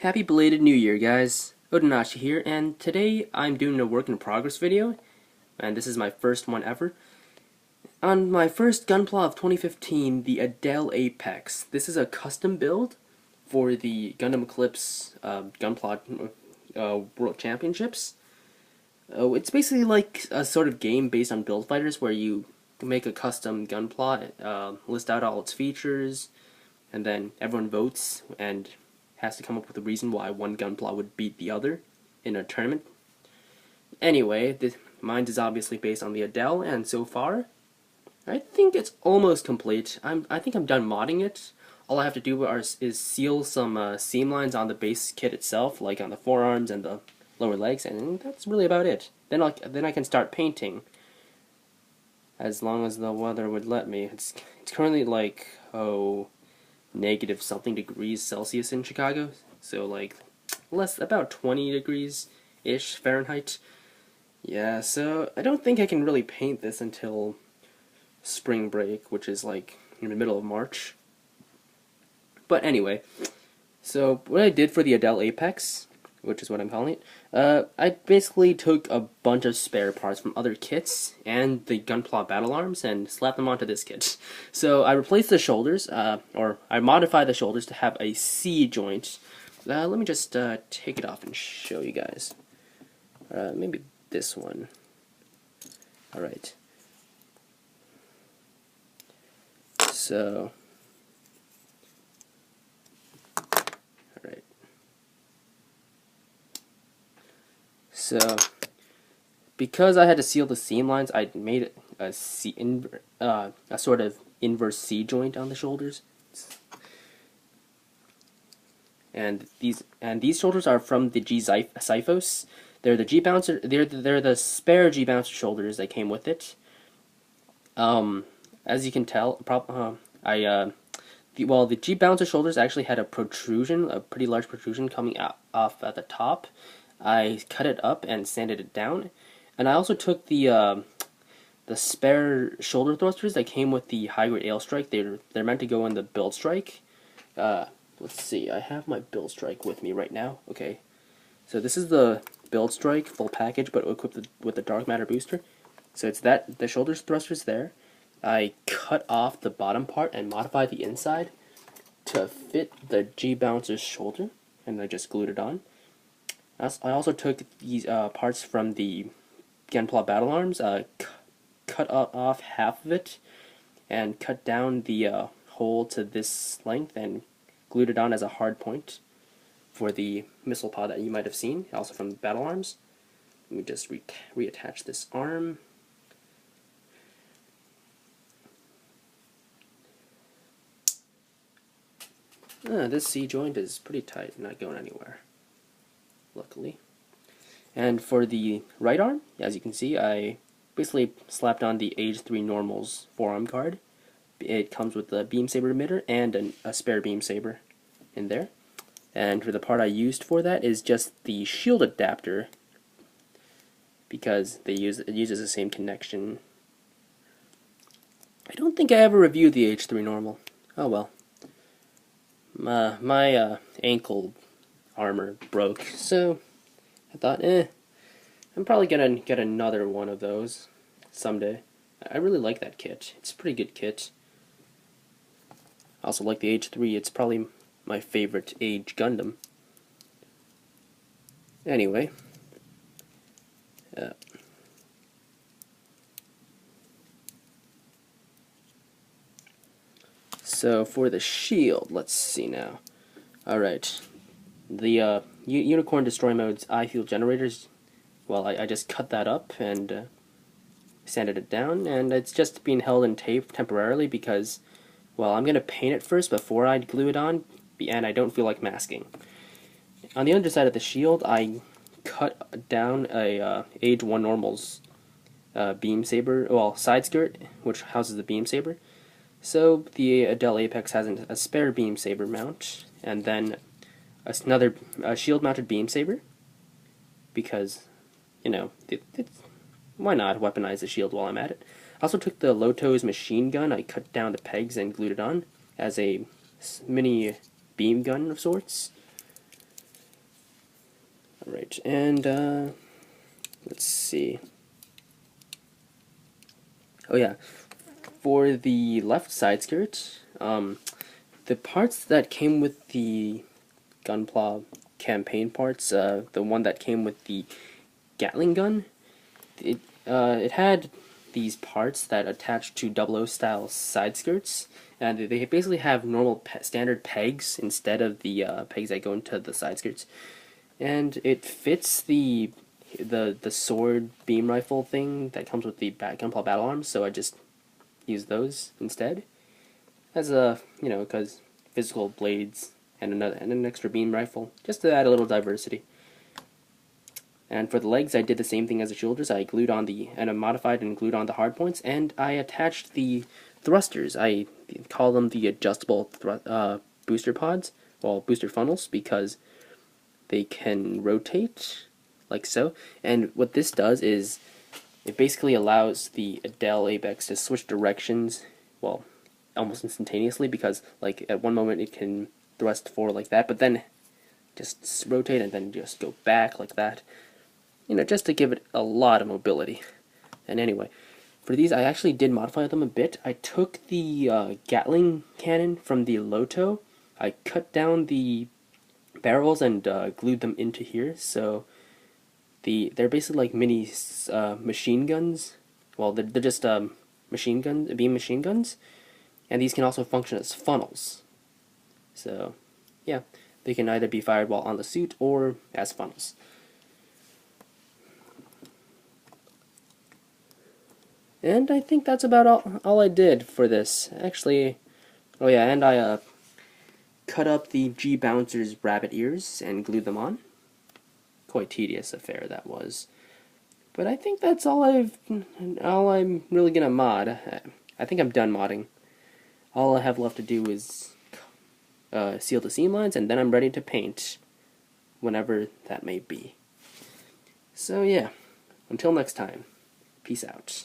Happy belated New Year, guys. Odenashi here, and today I'm doing a work in progress video, and this is my first one ever. On my first Gunpla of 2015, the Adele Apex. This is a custom build for the Gundam Eclipse Gunpla World Championships. It's basically like a sort of game based on build fighters where you make a custom Gunpla, list out all its features, and then everyone votes and has to come up with a reason why one Gunpla would beat the other in a tournament. Anyway, mine is obviously based on the Adele, and so far, I think it's almost complete. I think I'm done modding it. All I have to do is seal some seam lines on the base kit itself, like on the forearms and the lower legs, and that's really about it. Then I can start painting, as long as the weather would let me. It's currently like negative something degrees Celsius in Chicago, so like about 20 degrees ish Fahrenheit. Yeah, so I don't think I can really paint this until spring break, which is like in the middle of March. But anyway, so what I did for the Adele Apex, which is what I'm calling it, I basically took a bunch of spare parts from other kits and the Gunpla battle arms and slapped them onto this kit. So I replaced the shoulders, or I modified the shoulders to have a C joint. Let me just take it off and show you guys. Maybe this one. Alright. So, alright. So, because I had to seal the seam lines, I made a sort of inverse C joint on the shoulders. And these shoulders are from the G Xiphos. They're the G bouncer. They're the spare G bouncer shoulders that came with it. As you can tell, the G bouncer shoulders actually had a protrusion, a pretty large protrusion coming off at the top. I cut it up and sanded it down, and I also took the spare shoulder thrusters that came with the high grade ale strike. They're meant to go in the build strike. Let's see, I have my build strike with me right now. Okay, so this is the build strike full package, but equipped with the dark matter booster. So it's the shoulder thrusters there. I cut off the bottom part and modified the inside to fit the G bouncer's shoulder, and I just glued it on. I also took these parts from the Gunpla battle arms, cut off half of it, and cut down the hole to this length and glued it on as a hard point for the missile pod that you might have seen, also from the battle arms. Let me just reattach this arm. This C joint is pretty tight, not going anywhere, luckily. And for the right arm, as you can see, I basically slapped on the Age 3 Normals forearm guard. It comes with a beam saber emitter and a spare beam saber in there. And for the part I used for that is just the shield adapter, because it uses the same connection. I don't think I ever reviewed the Age 3 Normal. Oh well. My ankle armor broke, so I thought, I'm probably gonna get another one of those someday. I really like that kit. It's a pretty good kit. I also like the Age 3. It's probably my favorite Age Gundam. Anyway. So for the shield, let's see now. Alright. The Unicorn Destroy Mode's I-Fuel generators, well, I just cut that up and sanded it down, and it's just being held in tape temporarily because, well, I'm going to paint it first before I glue it on, and I don't feel like masking. On the underside of the shield, I cut down a Age 1 Normal's beam saber, well, side skirt, which houses the beam saber. So the Adele Apex has a spare beam saber mount, and then another shield-mounted beam saber, because, you know, why not weaponize the shield while I'm at it. I also took the Loto's machine gun. I cut down the pegs and glued it on as a mini beam gun of sorts. Right, and let's see. Oh yeah, for the left side skirt, the parts that came with the Gunpla campaign parts, the one that came with the Gatling gun, it had these parts that attach to 00 style side skirts, and they basically have normal standard pegs instead of the pegs that go into the side skirts, and it fits the sword beam rifle thing that comes with the Gunpla battle arms, so I just use those instead as a, because physical blades and an extra beam rifle, just to add a little diversity. And for the legs, I did the same thing as the shoulders. I modified and glued on the hard points, and I attached the thrusters. I call them the adjustable booster pods, well, booster funnels, because they can rotate like so. And what this does is it basically allows the Adele Apex to switch directions, well, almost instantaneously, because like at one moment it can thrust forward like that, but then just rotate and then just go back like that. Just to give it a lot of mobility. And anyway, for these, I actually did modify them a bit. I took the Gatling cannon from the Loto. I cut down the barrels and glued them into here. So they're basically like mini machine guns. Well, they're just machine guns, beam machine guns, and these can also function as funnels. So yeah, they can either be fired while on the suit or as funnels. And I think that's about all I did for this. Actually, oh yeah, and I cut up the G Bouncer's rabbit ears and glued them on. Quite tedious affair that was. But I think that's all I'm really gonna mod. I think I'm done modding. All I have left to do is seal the seam lines, and then I'm ready to paint whenever that may be. So yeah, until next time, peace out.